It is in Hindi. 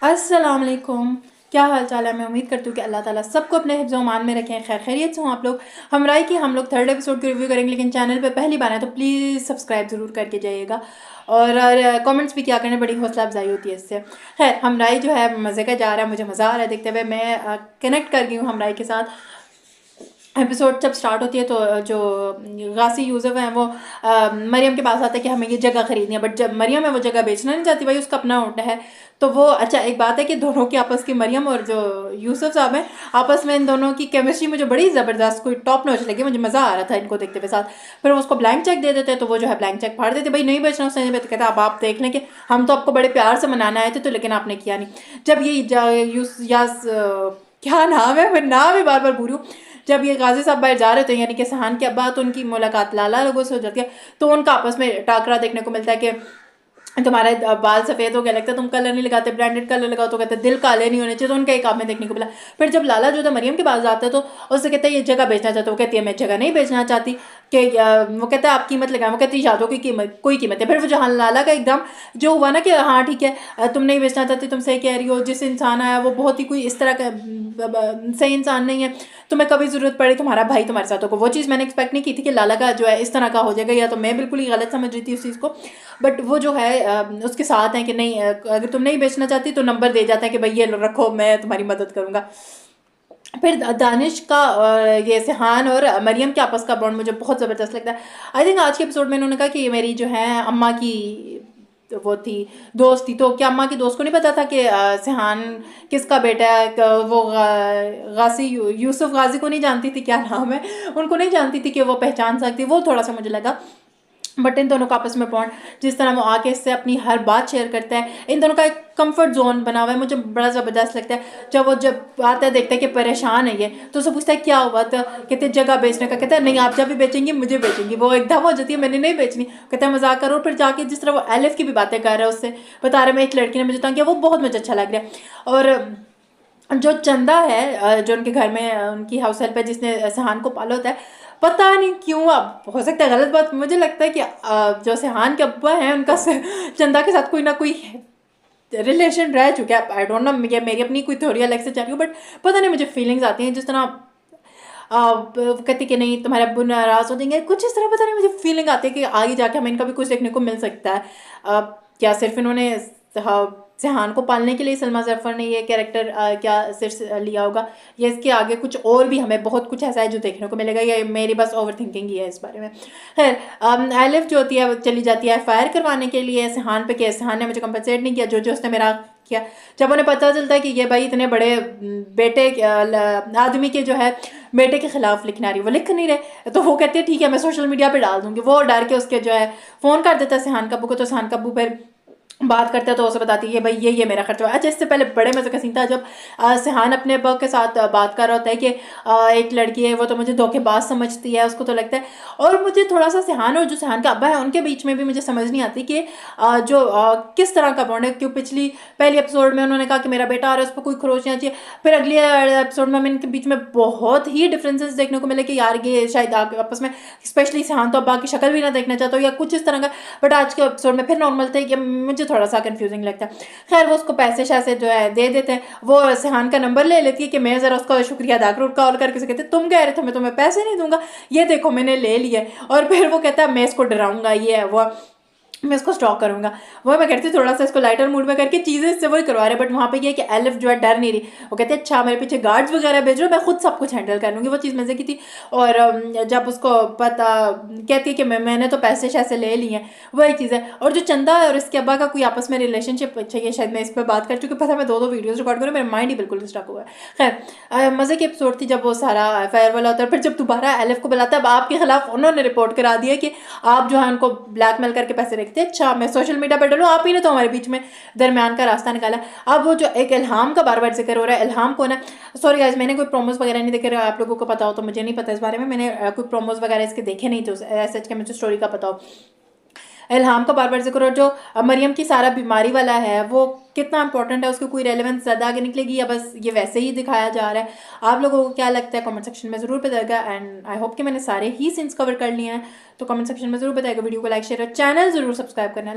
अस्सलाम वालेकुम। क्या हाल चाल है? मैं उम्मीद करती हूँ कि अल्लाह ताला सबको अपने हिफ्ज़ मान में रखें, खैर खैरियत से हूँ आप लोग। हम लोग थर्ड एपिसोड की रिव्यू करेंगे, लेकिन चैनल पे पहली बार है तो प्लीज़ सब्सक्राइब ज़रूर करके जाइएगा और कमेंट्स भी किया करने, बड़ी हौसला अफजाई होती है इससे। खैर हमराई जो है मज़े का जा रहा है, मुझे मज़ा आ रहा है देखते हुए। मैं कनेक्ट कर गई हूँ हमराई के साथ। एपिसोड जब स्टार्ट होती है तो जो गासी यूसुफ हैं वो मरियम के पास आते हैं कि हमें ये जगह खरीदनी है, बट जब मरियम है वो जगह बेचना नहीं चाहती, भाई उसका अपना होटल है। तो वो अच्छा एक बात है कि दोनों की आपस की, मरियम और जो यूसुफ साहब हैं आपस में, इन दोनों की केमिस्ट्री मुझे बड़ी ज़बरदस्त, कोई टॉप नॉच लगी, मुझे मज़ा आ रहा था इनको देखते हुए साथ। फिर वो उसको ब्लैंक चेक दे देते हैं तो वो जो है ब्लैंक चेक फाड़ देते, भाई नहीं बेचना उसने, तो कहता अब आप देख लें कि हम तो आपको बड़े प्यार से मनाने आए थे तो, लेकिन आपने किया नहीं। जब ये क्या नाम है, मैं नाम ही बार बार भूल रही हूँ। जब ये गाजी साहब बाहर जा रहे थे, यानी कि सहान के अब्बा, तो उनकी मुलाकात लाला लोगों से हो जाती है। तो उनका आपस में टाकरा देखने को मिलता है कि तुम्हारे बाल सफ़ेद हो गया, लगता है तुम कलर नहीं लगाते, ब्रांडेड कलर लगाओ, तो कहते दिल काले नहीं होने चाहिए। तो उनका एक आप में देखने को मिला। फिर जब लाला जो था मरियम के पास आता है तो उससे कहता है ये जगह बेचना चाहता है। वो कहती है मैं जगह नहीं बेचना चाहती, कि वो कहता है आप कीमत लगाएं। वो कहती है यादों की कीमत, कोई कीमत है। फिर वो जहाँ लाला का एकदम जो हुआ ना कि हाँ ठीक है तुम नहीं बेचना चाहती, तुम सही कह रही हो, जिस इंसान आया वो बहुत ही कोई इस तरह का सही इंसान नहीं है, तुम्हें कभी ज़रूरत पड़े तुम्हारा भाई तुम्हारे साथ होगा। वो चीज़ मैंने एक्सपेक्ट नहीं की थी कि लाला का जो है इस तरह का हो जाएगा, या तो मैं बिल्कुल ही गलत समझ रही थी उस चीज़ को। बट वो जो है उसके साथ हैं कि नहीं, अगर तुम नहीं बेचना चाहती तो नंबर दे जाता है कि भाई ये लो रखो, मैं तुम्हारी मदद करूँगा। फिर दानिश का ये सिहान और मरियम के आपस का बॉन्ड मुझे बहुत ज़बरदस्त लगता है। आई थिंक आज के एपिसोड में इन्होंने कहा कि ये मेरी जो है अम्मा की वो थी, दोस्त थी। तो क्या अम्मा की दोस्त को नहीं पता था कि सिहान किसका बेटा है? वो गाजी यूसुफ गाजी को नहीं जानती थी, क्या नाम है, उनको नहीं जानती थी कि वो पहचान सकती। वो थोड़ा सा मुझे लगा। बट इन दोनों का आपस में बॉन्ड, जिस तरह वो आके इससे अपनी हर बात शेयर करता है, इन दोनों का एक कंफर्ट जोन बना हुआ है, मुझे बड़ा ज़बरदस्त लगता है। जब आता है देखता है कि परेशान है ये, तो उससे पूछता है क्या हुआ, तो कहते हैं जगह बेचने का। कहता है नहीं आप जब भी बेचेंगी मुझे बेचेंगी। वो एकदम हो जाती है मैंने नहीं बेचनी। कहता है मजाक करो। फिर जाके जिस तरह वो एलिफ की भी बातें कर रहा है, उससे बता रहे मैं एक लड़की ने मुझे तंग किया, वो बहुत मुझे अच्छा लग रहा है। और जो चंदा है जो उनके घर में उनकी हाउस हेल्प है, जिसने सहान को पाला होता है, पता नहीं क्यों, अब हो सकता है गलत बात, मुझे लगता है कि जो सहान के अब्बा हैं उनका चंदा के साथ कोई ना कोई रिलेशन रह चुका है। आई डोंट नो, मेरी अपनी कोई थ्योरी अलग से चल रही हो, बट पता नहीं मुझे फीलिंग्स आती हैं जिस तरह कहती कि नहीं तुम्हारे अब्बू नाराज़ हो जाएंगे, कुछ इस तरह। पता नहीं मुझे फीलिंग आती है कि आगे जाके हमें इनका भी कुछ देखने को मिल सकता है। क्या सिर्फ इन्होंने सहान को पालने के लिए सलमा जफ़र ने ये कैरेक्टर क्या सिर्फ लिया होगा, या इसके आगे कुछ और भी हमें बहुत कुछ ऐसा है जो देखने को मिलेगा, या मेरी बस ओवर थिंकिंग ही है इस बारे में। खैर एलिफ जो होती है वो चली जाती है फायर करवाने के लिए सहान पे, कि सहान ने मुझे कंपनसेट नहीं किया जो उसने मेरा किया। जब उन्हें पता चलता है कि ये भाई इतने बड़े बेटे आदमी के जो है बेटे के खिलाफ लिखना रही, वो लिख नहीं रहे, तो वो कहते हैं ठीक है मैं सोशल मीडिया पे डाल दूंगी। वो डर के उसके जो है फ़ोन कर देता है सहान कब्बू को, तो सहान कब्बू फिर बात करते हैं तो उसे बताती है भाई ये मेरा खर्चा। अच्छा इससे पहले बड़े मज़े का सीन था जब सिहान अपने अब्बा के साथ बात कर रहा होता है कि एक लड़की है वो तो मुझे धोखेबाज समझती है, उसको तो लगता है। और मुझे थोड़ा सा सिहान और जो सिहान का अब्बा है उनके बीच में भी मुझे समझ नहीं आती कि किस तरह का बॉन्ड है। क्यों पहली एपिसोड में उन्होंने कहा कि मेरा बेटा आ रहा है, उस पर कोई खरोच नहीं चाहिए। फिर अगले एपिसोड में हमें इनके बीच में बहुत ही डिफरेंसेस देखने को मिले कि यार ये शायद आपस में, स्पेशली सिहान तो अब्बा की शक्ल भी ना देखना चाहता हो या कुछ इस तरह का। बट आज के एपिसोड में फिर नॉर्मल थे कि मुझे थोड़ा सा कंफ्यूजिंग लगता है। खैर वो उसको पैसे शैसे जो है दे देते हैं। वो सिहान का नंबर ले लेती है कि मैं ज़रा उसका शुक्रिया अदा करूँ, कॉल करके उसे कहते तुम कह रहे थे मैं तुम्हें पैसे नहीं दूंगा, ये देखो मैंने ले लिया। और फिर वो कहता है मैं इसको डराऊंगा, ये है वो, मैं इसको स्टॉक करूँगा। वो मैं कहती थोड़ा सा इसको लाइटर मूड में करके चीज़ें इससे वही करवा रहे, बट वहाँ पे ये है कि एलिफ जो है डर नहीं रही। वो कहते हैं अच्छा मेरे पीछे गार्ड्स वगैरह भेजो, मैं खुद सब कुछ हैंडल कर लूँगी। वो चीज़ मज़े की थी। और जब उसको पता कहती है कि मैंने तो पैसे शैसे ले लिए हैं, वही चीज़ है। और जो चंदा है और इसके अब्बा का कोई आपस में रिलेशनशिप चाहिए, शायद मैं इस पर बात कर चुकी, पता मैं दो वीडियोज़ रिकॉर्ड करूँ, मेरा माइंड ही बिल्कुल स्टक हुआ है। खैर मज़े की एपिसोड थी जब वो सारा फायर वाला होता है। फिर जब दोबारा एलिफ को बुलाता है, अब आपके खिलाफ उन्होंने रिपोर्ट करा दिया कि आप जो है उनको ब्लैकमेल करके पैसे रखते हैं। अच्छा मैं सोशल मीडिया पर डालूँ, आप ही ने तो हमारे बीच में दरमियान का रास्ता निकाला। अब वो जो एक इल्हाम का बार बार जिक्र हो रहा है, इल्हाम कौन है? सॉरी गाइस मैंने कोई प्रोमोस वगैरह नहीं देखे, आप लोगों को पता हो तो, मुझे नहीं पता इस बारे में, मैंने कोई प्रोमोस वगैरह इसके देखे नहीं थे ऐसे कि मुझे स्टोरी का पता हो। इल्हाम का बार बार जिक्र, और जो मरियम की सारा बीमारी वाला है वो कितना इंपॉर्टेंट है, उसकी कोई रेलेवेंस ज़्यादा आगे निकलेगी या बस ये वैसे ही दिखाया जा रहा है? आप लोगों को क्या लगता है कमेंट सेक्शन में ज़रूर बताएगा। एंड आई होप कि मैंने सारे ही सीन्स कवर कर लिए हैं, तो कमेंट सेक्शन में ज़रूर बताएगा। वीडियो को लाइक शेयर और चैनल ज़रूर सब्सक्राइब करना।